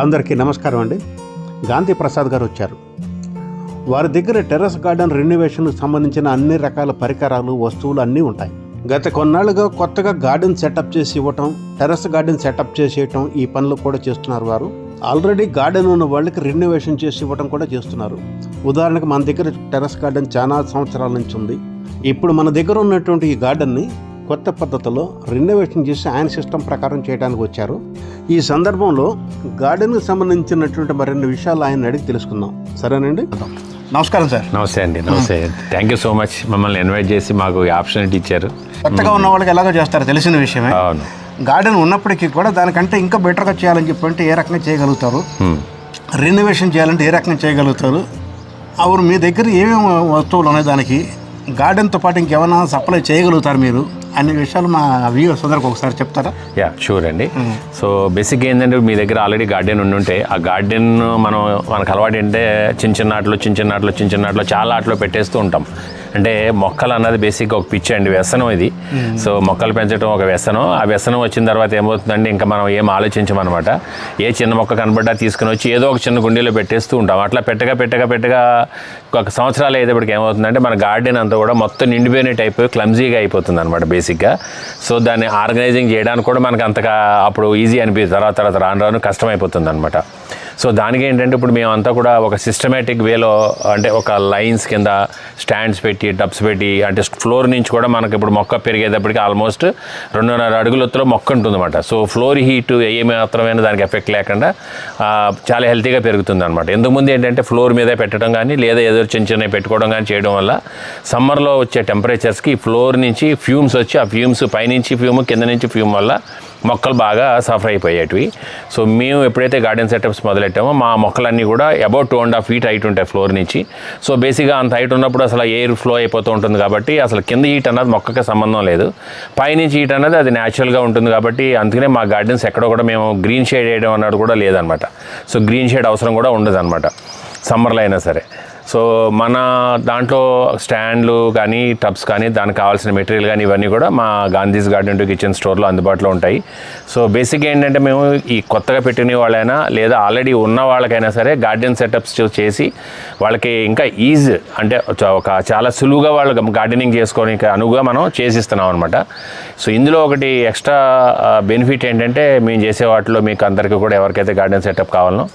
అందరికీ నమస్కారం అండి. గాంధీ ప్రసాద్ గారు వచ్చారు. వారి దగ్గర టెర్రస్ గార్డెన్ రెన్యువేషన్కు సంబంధించిన అన్ని రకాల పరికరాలు, వస్తువులు అన్నీ ఉంటాయి. గత కొన్నాళ్ళుగా కొత్తగా గార్డెన్ సెటప్ చేసి ఇవ్వటం, టెర్రస్ గార్డెన్ సెటప్ చేసేయటం, ఈ పనులు కూడా చేస్తున్నారు వారు. ఆల్రెడీ గార్డెన్ ఉన్న వాళ్ళకి రెన్యువేషన్ చేసి ఇవ్వటం కూడా చేస్తున్నారు. ఉదాహరణకు మన దగ్గర టెర్రస్ గార్డెన్ చాలా సంవత్సరాల నుంచి ఉంది. ఇప్పుడు మన దగ్గర ఉన్నటువంటి ఈ గార్డెన్ని కొత్త పద్ధతిలో రెన్యువేషన్ చేసి ఆయన సిస్టమ్ ప్రకారం చేయడానికి వచ్చారు. ఈ సందర్భంలో గార్డెన్కి సంబంధించినటువంటి మరిన్ని విషయాలు ఆయన అడిగి తెలుసుకుందాం. సరేనండి? నమస్కారం సార్. నమస్తే అండి. నమస్తే. థ్యాంక్ యూ సో మచ్ మమ్మల్ని ఇన్వైట్ చేసి మాకు ఈ ఆపర్చునిటీ ఇచ్చారు. కొత్తగా ఉన్న వాళ్ళకి ఎలాగో చేస్తారు తెలిసిన విషయమే. అవును. గార్డెన్ ఉన్నప్పటికీ కూడా దానికంటే ఇంకా బెటర్గా చేయాలని చెప్పంటే ఏ రకంగా చేయగలుగుతారు, రెన్యువేషన్ చేయాలంటే ఏ రకంగా చేయగలుగుతారు, అవును మీ దగ్గర ఏమేమి వస్తువులు ఉన్నాయి, దానికి గార్డెన్తో పాటు ఇంకేమైనా సప్లై చేయగలుగుతారు మీరు అన్ని విషయాలు మా వ్యూవర్స్ అందరికి ఒకసారి చెప్తారా? యా, షూర్ అండి. సో బేసిక్గా ఏంటంటే మీ దగ్గర ఆల్రెడీ గార్డెన్ ఉంటే ఆ గార్డెన్ మనకు అలవాటు ఏంటంటే చిన్న చిన్న చాలా ఆటలో పెట్టేస్తూ ఉంటాం. అంటే మొక్కలు అన్నది బేసిక్గా ఒక పిచ్చి అండి, వ్యసనం ఇది. సో మొక్కలు పెంచడం ఒక వ్యసనం. ఆ వ్యసనం వచ్చిన తర్వాత ఏమవుతుందంటే ఇంకా మనం ఏం ఆలోచించమన్నమాట. ఏ చిన్న మొక్క కనబడ్డా తీసుకుని వచ్చి ఏదో ఒక చిన్న గుండీలో పెట్టేస్తూ ఉంటాం. అట్లా పెట్టగా ఒక సంవత్సరాలు అయ్యేటప్పటికి ఏమవుతుందంటే మన గార్డెన్ అంతా కూడా మొత్తం నిండిపోయినట్టు అయిపోయి క్లమ్జీగా అయిపోతుంది అనమాట బేసిక్గా. సో దాన్ని ఆర్గనైజింగ్ చేయడానికి కూడా మనకు అంతగా అప్పుడు ఈజీ అనిపిస్తుంది. తర్వాత రాను కష్టమైపోతుంది అనమాట. సో దానికి ఏంటంటే ఇప్పుడు మేమంతా కూడా ఒక సిస్టమేటిక్ వేలో, అంటే ఒక లైన్స్ కింద స్టాండ్స్ పెట్టి, టబ్స్ పెట్టి, అంటే ఫ్లోర్ నుంచి కూడా మనకి ఇప్పుడు మొక్క పెరిగేటప్పటికి ఆల్మోస్ట్ 2.5 అడుగుల ఎత్తులో మొక్క ఉంటుందన్నమాట. సో ఫ్లోర్ హీట్ ఏ మాత్రమైనా దానికి ఎఫెక్ట్ లేకుండా చాలా హెల్తీగా పెరుగుతుంది అనమాట. ఎందుకుముందు ఏంటంటే ఫ్లోర్ మీదే పెట్టడం కానీ లేదా ఏదో చిన్న పెట్టుకోవడం కానీ చేయడం వల్ల సమ్మర్లో వచ్చే టెంపరేచర్స్కి ఫ్లోర్ నుంచి ఫ్యూమ్స్ వచ్చి, ఆ ఫ్యూమ్స్ పైనుంచి ఫ్యూమ్ కింద నుంచి ఫ్యూమ్ వల్ల మొక్కలు బాగా సఫర్ అయిపోయేటివి. సో మేము ఎప్పుడైతే గార్డెన్ సెటప్స్ మొదలెట్టామో మా మొక్కలన్నీ కూడా అబౌట్ 2.5 feet హైట్ ఉంటాయి ఫ్లోర్ నుంచి. సో బేసిక్గా అంత హైట్ ఉన్నప్పుడు అసలు ఎయిర్ ఫ్లో అయిపోతూ ఉంటుంది కాబట్టి అసలు కింద హీట్ అన్నది మొక్కకి సంబంధం లేదు. పైనుంచి హీట్ అన్నది అది న్యాచురల్గా ఉంటుంది కాబట్టి అందుకనే మా గార్డెన్స్ ఎక్కడో కూడా మేము గ్రీన్ షేడ్ వేయడం అన్నది కూడా లేదనమాట. సో గ్రీన్ షేడ్ అవసరం కూడా ఉండదు అనమాట సమ్మర్లో అయినా సరే. సో మన దాంట్లో స్టాండ్లు కానీ టబ్స్ కానీ దానికి కావాల్సిన మెటీరియల్ కానీ ఇవన్నీ కూడా మా గాంధీస్ గార్డెన్ టు కిచెన్ స్టోర్లో అందుబాటులో ఉంటాయి. సో బేసిక్గా ఏంటంటే మేము ఈ కొత్తగా పెట్టిన వాళ్ళైనా లేదా ఆల్రెడీ ఉన్న వాళ్ళకైనా సరే గార్డెన్ సెటప్స్ చేసి వాళ్ళకి ఇంకా ఈజ్, అంటే ఒక చాలా సులువుగా వాళ్ళు గార్డెనింగ్ చేసుకోవడానికి అనువుగా మనం చేసిస్తున్నాం అనమాట. సో ఇందులో ఒకటి ఎక్స్ట్రా బెనిఫిట్ ఏంటంటే మేము చేసే వాటిలో మీకు అందరికీ కూడా ఎవరికైతే గార్డెన్ సెటప్ కావాలనో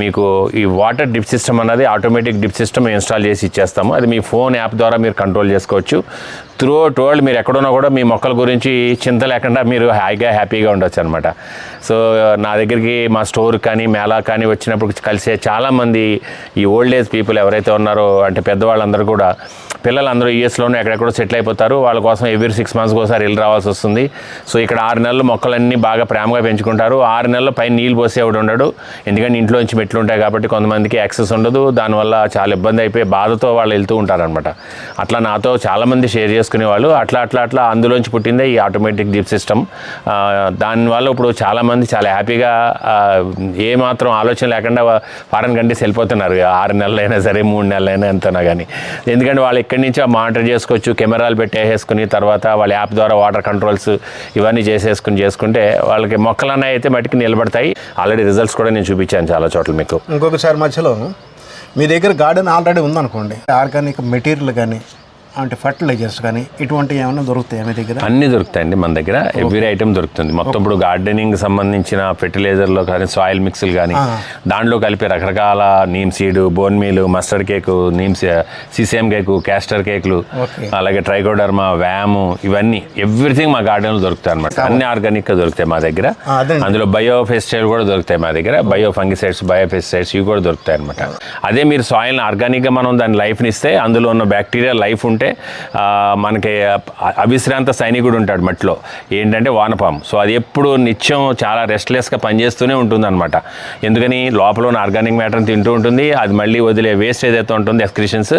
మీకు ఈ వాటర్ డ్రిప్ సిస్టమ్ అన్నది ఆటోమేటిక్ డ్రిప్ సిస్టమ్ ఇన్స్టాల్ చేసి ఇచ్చేస్తాము. అది మీ ఫోన్ యాప్ ద్వారా మీరు కంట్రోల్ చేసుకోవచ్చు. త్రూ అవుట్ వరల్డ్ మీరు ఎక్కడున్నా కూడా మీ మొక్కల గురించి చింత లేకుండా మీరు హ్యాపీగా ఉండొచ్చు అనమాట. సో నా దగ్గరికి మా స్టోర్ కానీ మేళా కానీ వచ్చినప్పుడు కలిసే చాలామంది ఈ ఓల్డ్ ఏజ్ పీపుల్ ఎవరైతే ఉన్నారో, అంటే పెద్దవాళ్ళందరూ కూడా పిల్లలందరూ యూఎస్లోనే ఎక్కడెక్కడో సెటిల్ అయిపోతారు. వాళ్ళ కోసం ఎవ్రీ 6 months ఒకసారి వెళ్ళి రావాల్సి వస్తుంది. సో ఇక్కడ 6 నెలలు మొక్కలన్నీ బాగా ప్రేమగా పెంచుకుంటారు. 6 నెలల పైన నీళ్ళు పోసేవాడు ఉండడు, ఎందుకంటే ఇంట్లోంచి మెట్లు ఉంటాయి కాబట్టి కొంతమందికి యాక్సెస్ ఉండదు. దానివల్ల చాలా ఇబ్బంది అయిపోయి బాధతో వాళ్ళు వెళ్తూ ఉంటారనమాట. అట్లా నాతో చాలామంది షేర్ చేసుకునేవాళ్ళు. అట్లా అందులోంచి పుట్టిందే ఈ ఆటోమేటిక్ డ్రిప్ సిస్టమ్. దానివల్ల ఇప్పుడు చాలామంది చాలా హ్యాపీగా ఏమాత్రం ఆలోచన లేకుండా ఫారెన్ కంట్రీస్ వెళ్ళిపోతున్నారు. 6 నెలలైనా సరే 3 నెలలైనా ఎంతనా కానీ. ఎందుకంటే వాళ్ళు ఇక్కడి నుంచి మానిటర్ చేసుకోవచ్చు, కెమెరాలు పెట్టేసుకుని తర్వాత వాళ్ళ యాప్ ద్వారా వాటర్ కంట్రోల్స్ ఇవన్నీ చేసుకుంటే వాళ్ళకి మొక్కలన్నా అయితే మట్టికి నిలబడతాయి. ఆల్రెడీ రిజల్ట్స్ కూడా నేను చూపించాను చాలా చోట్ల మీకు. ఇంకొకసారి మధ్యలో మీ దగ్గర గార్డెన్ ఆల్రెడీ ఉందనుకోండి, ఆర్గానిక్ మెటీరియల్ కానీ అంటే ఫర్టిలైజర్స్ కానీ ఇటువంటివి ఏమైనా దొరుకుతాయి మీ దగ్గర? అన్నీ దొరుకుతాయండి మన దగ్గర. ఎవ్రీ ఐటమ్ దొరుకుతుంది. మొత్తం ఇప్పుడు గార్డెనింగ్ సంబంధించిన ఫెర్టిలైజర్లో కానీ సాయిల్ మిక్స్లు కానీ దాంట్లో కలిపే రకరకాల neem seed, bone meal, mustard cake, sesame cake, castor కేకులు, అలాగే ట్రైకోడర్మా, వ్యాము, ఇవన్నీ ఎవ్రీథింగ్ మా గార్డెన్లో దొరుకుతాయి అనమాట. అన్ని ఆర్గానిక్గా దొరుకుతాయి మా దగ్గర. అందులో బయో పెస్టిసైడ్ కూడా దొరుకుతాయి మా దగ్గర. బయో ఫంగిసైడ్స్, బయో పెస్టిసైడ్స్ ఇవి కూడా దొరుకుతాయి అనమాట. అదే మీరు సాయిల్ని ఆర్గానిక్గా మనం దాని లైఫ్ని ఇస్తే అందులో ఉన్న బ్యాక్టీరియా లైఫ్ ఉంటే మనకి అవిశ్రాంత సైనికుడు ఉంటాడు మట్టిలో, ఏంటంటే వానపాము. సో అది ఎప్పుడు నిత్యం చాలా రెస్ట్లెస్గా పనిచేస్తూనే ఉంటుంది అనమాట. ఎందుకని లోపల ఉన్న ఆర్గానిక్ మ్యాటర్ని తింటూ ఉంటుంది. అది మళ్ళీ వదిలే వేస్ట్ ఏదైతే ఉంటుంది ఎక్స్క్రీషన్స్,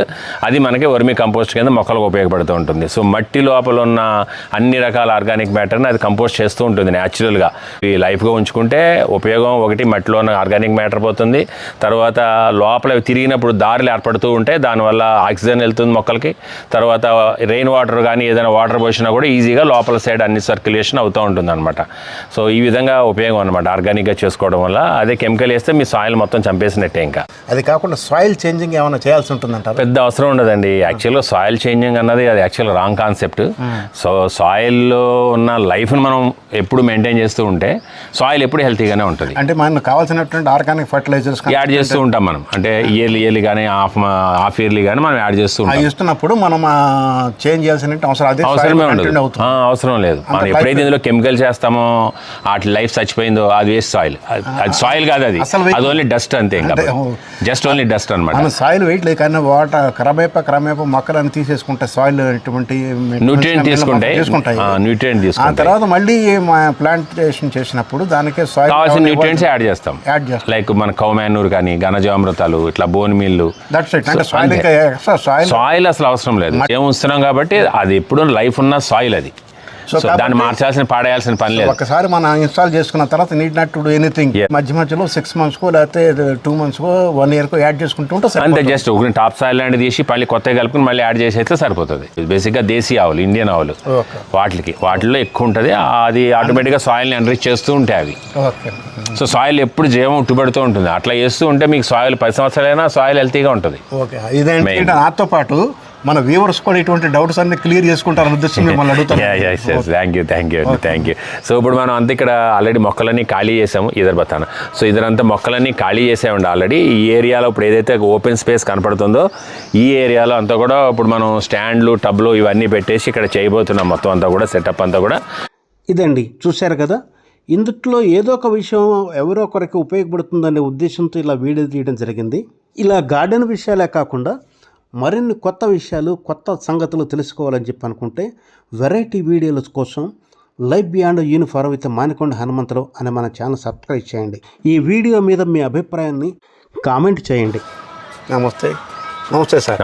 అది మనకి వర్మీ కంపోస్ట్ కింద మొక్కలకు ఉపయోగపడుతూ ఉంటుంది. సో మట్టి లోపల ఉన్న అన్ని రకాల ఆర్గానిక్ మ్యాటర్ని అది కంపోస్ట్ చేస్తూ ఉంటుంది న్యాచురల్గా. ఈ లైఫ్గా ఉంచుకుంటే ఉపయోగం ఒకటి, మట్టిలో ఉన్న ఆర్గానిక్ మ్యాటర్ పోతుంది. తర్వాత లోపల తిరిగినప్పుడు దారులు ఏర్పడుతూ ఉంటాయి, దానివల్ల ఆక్సిజన్ వెళ్తుంది మొక్కలకి. తర్వాత రెయిన్ వాటర్ కానీ ఏదైనా వాటర్ పోసినా కూడా ఈజీగా లోపల సైడ్ అన్ని సర్క్యులేషన్ అవుతూ ఉంటుంది అనమాట. సో ఈ విధంగా ఉపయోగం అనమాట ఆర్గానిక్గా చేసుకోవడం వల్ల. అదే కెమికల్ వేస్తే మీ సాయిల్ మొత్తం చంపేసినట్టే. ఇంకా అది కాకుండా సాయిల్ చేంజింగ్ ఏమైనా చేయాల్సి ఉంటుందంటారు? పెద్ద అవసరం ఉండదండి. యాక్చువల్గా సాయిల్ చేంజింగ్ అన్నది అది యాక్చువల్ రాంగ్ కాన్సెప్ట్. సో సాయిల్లో ఉన్న లైఫ్ని మనం ఎప్పుడు మెయింటైన్ చేస్తూ ఉంటే సాయిల్ ఎప్పుడు హెల్తీగానే ఉంటుంది. అంటే మనకు కావాల్సినటువంటి ఆర్గానిక్ ఫర్టిలైజర్స్ యాడ్ చేస్తూ ఉంటాం మనం. అంటే ఇయర్లీ కానీ హాఫ్ ఇయర్లీ కానీ మనం యాడ్ చేస్తూ ఉంటాం. ఇస్తున్నప్పుడు మనం చేంజ్ చేయాల్సిన అవసరమే ఉండదు. అవసరం లేదు. మనం ఎప్పుడైతే ఇందులో కెమికల్ చేస్తామో వాటి లైఫ్ చచ్చిపోయిందో అది వేస్ట్ సాయిల్. అది సాయిల్ కాదు, అది ఓన్లీ డస్ట్ అంతే. ఇంకా జస్ట్ ఓన్లీ డస్ట్ అనమాట. సాయిల్ వెయిట్ లేదు కానీ వాటర్ క్రమేప మొక్కలను తీసేసుకుంటే సాయిల్ ఎటువంటి న్యూట్రియంట్ తీసుకుంటాయి. న్యూట్రియంట్ తీసుకుంటాయి. తర్వాత మళ్ళీ ప్లాంటేషన్ చేసినప్పుడు దానికి సాయిల్ కావాల్సిన న్యూట్రియంట్స్ యాడ్ చేస్తాం. లైక్ మన కౌ మాన్యూర్ కానీ ఘనజామృతాలు ఇట్లా బోన్ మీల్లు. సాయిల్ అసలు అవసరం లేదు. ఏం ఉంచుతున్నాం కాబట్టి అది ఎప్పుడు లైఫ్ ఉన్న సాయిల్ అది. సో దాన్ని మార్చాల్సిన పాడేయాల్సిన పని లేదు. ఒకసారి మనం ఇన్స్టాల్ చేసుకున్న తర్వాత need not to do anything. మధ్యలో 6 months లేకపోతే 2 months 1 year యాడ్ చేసుకుంటూ ఉంటే అంతే. జస్ట్ ఒక టాప్ సాయిల్ లాంటి తీసి మళ్ళీ కొత్తగా కలుపుకుని మళ్ళీ యాడ్ చేసేస్తే సరిపోతుంది. బేసిక్గా దేశీ ఆవులు, ఇండియన్ ఆవులు, వాటిలో ఎక్కువ ఉంటుంది. అది ఆటోమేటిక్గా సాయిల్ని ఎన్రిచ్ చేస్తూ ఉంటాయి అవి. సో సాయిల్ ఎప్పుడు జీవం ఉట్టుబడుతూ ఉంటుంది. అట్లా చేస్తూ ఉంటే మీకు సాయిల్ 10 సంవత్సరాలైనా సాయిల్ హెల్తీగా ఉంటుంది. ఇదేంటి నాతో పాటు మన వ్యూవర్స్ కూడా ఇటువంటి డౌట్స్ అన్ని క్లియర్ చేసుకుంటారని ఉద్దేశం మిమ్మల్ని అడుగుతాను. Thank you. సో ఇప్పుడు మనం అంతా ఇక్కడ ఆల్రెడీ మొక్కలన్నీ ఖాళీ చేసాము ఇదర్బతాన. సో ఇదంతా మొక్కలన్నీ ఖాళీ చేసామండి ఆల్రెడీ. ఈ ఏరియాలో ఇప్పుడు ఏదైతే ఓపెన్ స్పేస్ కనపడుతుందో ఈ ఏరియాలో అంతా కూడా ఇప్పుడు మనం స్టాండ్లు, టబ్లు ఇవన్నీ పెట్టేసి ఇక్కడ చేయబోతున్నాం. మొత్తం అంతా కూడా సెటప్ అంతా కూడా ఇదండి. చూశారు కదా, ఇందుట్లో ఏదో ఒక విషయం ఎవరో ఒకరికి ఉపయోగపడుతుందనే ఉద్దేశంతో ఇలా వీడియో తీయడం జరిగింది. ఇలా గార్డెన్ విషయాలే కాకుండా మరిన్ని కొత్త విషయాలు, కొత్త సంగతులు తెలుసుకోవాలని చెప్పి అనుకుంటే వెరైటీ వీడియోల కోసం life beyond uniform with Manikonda Hanumantharao అనే మన ఛానల్ సబ్స్క్రైబ్ చేయండి. ఈ వీడియో మీద మీ అభిప్రాయాన్ని కామెంట్ చేయండి. నమస్తే సార్.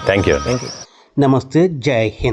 Thank you. నమస్తే. జై హింద్.